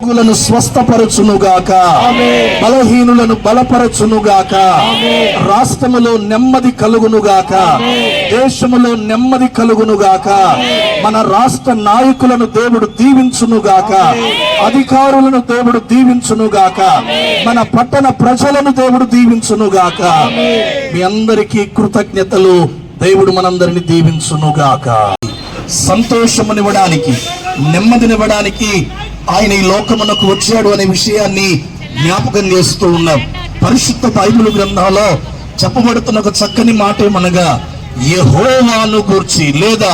రోగులను స్వస్థపరచునుగాక, బలహీనులను బలపరచునుగాక, రాష్ట్రములో నెమ్మది కలుగునుగాక, దేశములో నెమ్మది కలుగునుగాక, మన రాష్ట్ర నాయకులను దేవుడు దీవించునుగాక, అధికారులను దేవుడు దీవించునుగాక, మన పట్టణ ప్రజలను దేవుడు దీవించునుగాక. మీ అందరికీ కృతజ్ఞతలు. దేవుడు మనందరిని దీవించునుగాక. సంతోషమునివ్వడానికి, నెమ్మదినివ్వడానికి ఆయన ఈ లోకమునకు వచ్చాడు అనే విషయాన్ని జ్ఞాపకం చేస్తూ ఉన్నాం. పరిశుద్ధ బైబిల్ గ్రంథంలో చెప్పబడుతున్న ఒక చక్కని మాట ఏమనగా, యెహోవాను గూర్చి లేదా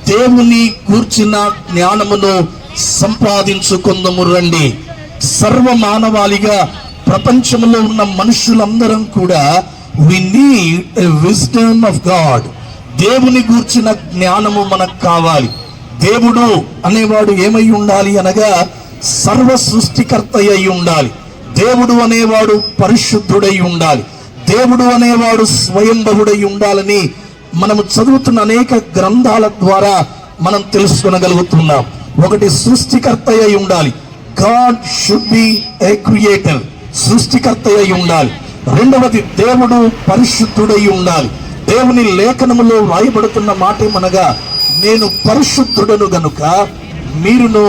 దేవుని గూర్చిన జ్ఞానమును సంపాదించుకుందము రండి. సర్వ మానవాళిగా ప్రపంచంలో ఉన్న మనుషులందరం కూడా we need a wisdom of God. దేవుని గూర్చిన జ్ఞానము మనకు కావాలి. దేవుడు అనేవాడు ఏమై ఉండాలి అనగా సర్వ సృష్టికర్త అయి ఉండాలి. దేవుడు అనేవాడు పరిశుద్ధుడై ఉండాలి. దేవుడు అనేవాడు స్వయంభవుడై ఉండాలని మనము చదువుతున్న అనేక గ్రంథాల ద్వారా మనం తెలుసుకొనగలుగుతున్నాం. ఒకటి, సృష్టికర్త అయి ఉండాలి. God should be A creator, సృష్టికర్త అయి ఉండాలి. రెండవది, దేవుడు పరిశుద్ధుడై ఉండాలి. దేవుని లేఖనములో రాయబడుతున్న మాట ఏమనగా, నేను పరిశుద్ధుడను గనుక మీరును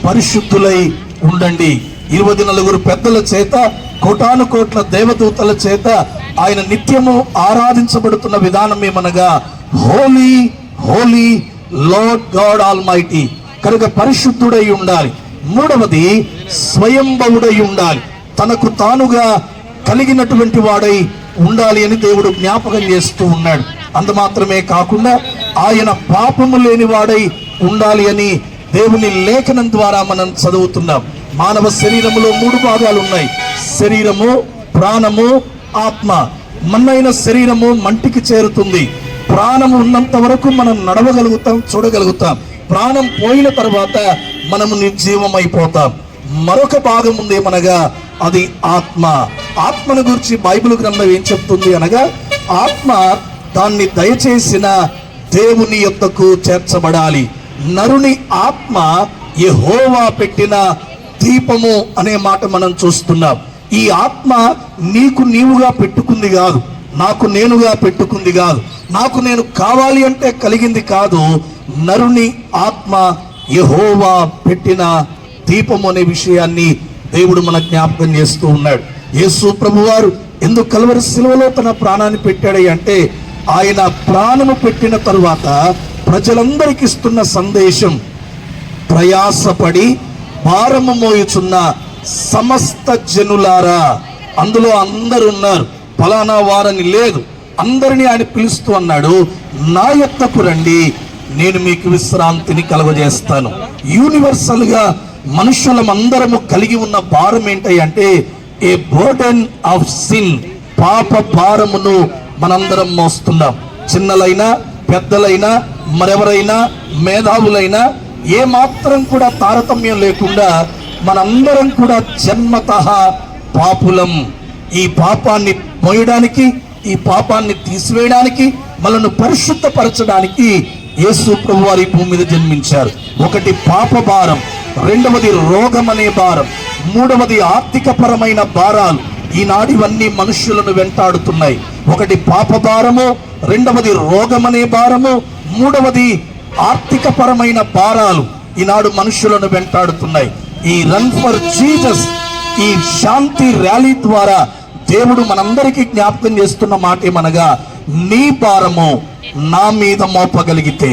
పరిశుద్ధులై ఉండండి. 24 పెద్దల చేత, కోటాను కోట్ల దేవదూతల చేత ఆయన నిత్యము ఆరాధించబడుతున్న విధానం ఏమనగా, holy holy Lord God Almighty. కనుక పరిశుద్ధుడై ఉండాలి. మూడవది, స్వయంభవుడై ఉండాలి. తనకు తానుగా కలిగినటువంటి వాడై ఉండాలి అని దేవుడు జ్ఞాపకం చేస్తూ ఉన్నాడు. అంత మాత్రమే కాకుండా ఆయన పాపము లేని వాడై ఉండాలి అని దేవుని లేఖనం ద్వారా మనం చదువుతున్నాం. మానవ శరీరములో 3 భాగాలు ఉన్నాయి: శరీరము, ప్రాణము, ఆత్మ. మన్నైన శరీరము మంటికి చేరుతుంది. ప్రాణము ఉన్నంత వరకు మనం నడవగలుగుతాం, చూడగలుగుతాం. ప్రాణం పోయిన తర్వాత మనము నిర్జీవమైపోతాం. మరొక భాగం ఉందేమనగా అది ఆత్మ. ఆత్మను గురించి బైబిల్ గ్రంథం ఏం చెప్తుంది అనగా, ఆత్మ దాన్ని దయచేసిన దేవుని యొద్దకు చేర్చబడాలి. నరుని ఆత్మ యెహోవా పెట్టిన దీపము అనే మాట మనం చూస్తున్నాం. ఈ ఆత్మ నీకు నీవుగా పెట్టుకుంది కాదు, నాకు నేనుగా పెట్టుకుంది కాదు, నాకు నేను కావాలి అంటే కలిగింది కాదు. నరుని ఆత్మ యెహోవా పెట్టిన దీపము అనే విషయాన్ని దేవుడు మన జ్ఞాపకం చేస్తూ ఉన్నాడు. యేసు ప్రభువారు ఎందుకు కల్వరి శిలువలో తన ప్రాణాన్ని పెట్టాడు అంటే, ఆయన ప్రాణము పెట్టిన తరువాత ప్రజలందరికి ఇస్తున్న సందేశం, ప్రయాసపడి భారము మోయుచున్న సమస్త జనులారా. అందులో అందరు ఉన్నారు, ఫలానా వారని లేదు. అందరినీ ఆయన పిలుస్తూ అన్నాడు, నా యొద్దకు రండి, నేను మీకు విశ్రాంతిని కలుగజేస్తాను. యూనివర్సల్ గా మనుషులమందరము కలిగి ఉన్న భారం ఏంటి అంటే, ఏ బర్డెన్ ఆఫ్ సిన్, పాప భారమును మనందరం మోస్తున్నాం. చిన్నలైనా పెద్దలైనా మరెవరైనా మేధావులైనా ఏ మాత్రం కూడా తారతమ్యం లేకుండా మనందరం కూడా జన్మతః పాపులం. ఈ పాపాన్ని మోయడానికి, ఈ పాపాన్ని తీసివేయడానికి, మనల్ని పరిశుద్ధపరచడానికి యేసు ప్రభు వారి భూమి మీద జన్మించారు. ఒకటి పాప భారం, రెండవది రోగం అనే భారం, మూడవది ఆర్థిక పరమైన భారాలు. ఈనాడు ఇవన్నీ మనుషులను వెంటాడుతున్నాయి. ఒకటి పాప భారము, రెండవది రోగం అనే భారము, మూడవది ఆర్థిక పరమైన భారాలు ఈనాడు మనుషులను వెంటాడుతున్నాయి. ఈ రన్ ఫర్ జీసస్, ఈ శాంతి ర్యాలీ ద్వారా దేవుడు మనందరికీ జ్ఞాపకం చేస్తున్న మాట ఏమనగా, నీ భారము నా మీద మోపగలిగితే,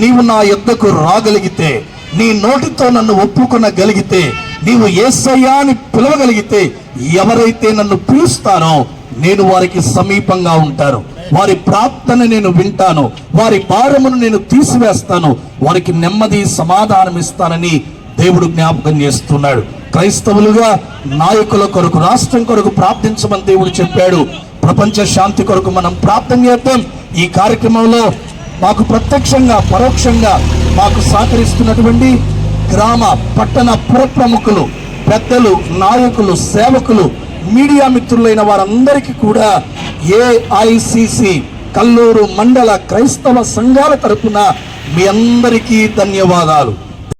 నీవు నా యొద్దకు రాగలిగితే, నీ నోటితో నన్ను ఒప్పుకొనగలిగితే, నీవు యేసయ్యా అని పిలవగలిగితే, ఎవరైతే నన్ను పిలుస్తారో నేను వారికి సమీపంగా ఉంటాను, వారి ప్రార్థన నేను వింటాను, వారి భారమును నేను తీసివేస్తాను, వారికి నెమ్మది సమాధానం ఇస్తానని దేవుడు జ్ఞాపకం చేస్తున్నాడు. క్రైస్తవులుగా నాయకుల కొరకు, రాష్ట్రం కొరకు ప్రార్థించమని దేవుడు చెప్పాడు. ప్రపంచ శాంతి కొరకు మనం ప్రార్థన చేద్దాం. ఈ కార్యక్రమంలో మాకు ప్రత్యక్షంగా పరోక్షంగా మాకు సహకరిస్తున్నటువంటి గ్రామ పట్టణ పుర ప్రముఖులు, పెద్దలు, నాయకులు, సేవకులు, మీడియా మిత్రులైన వారందరికీ కూడా AICC కల్లూరు మండల క్రైస్తవ సంఘాల తరపున మీ అందరికీ ధన్యవాదాలు.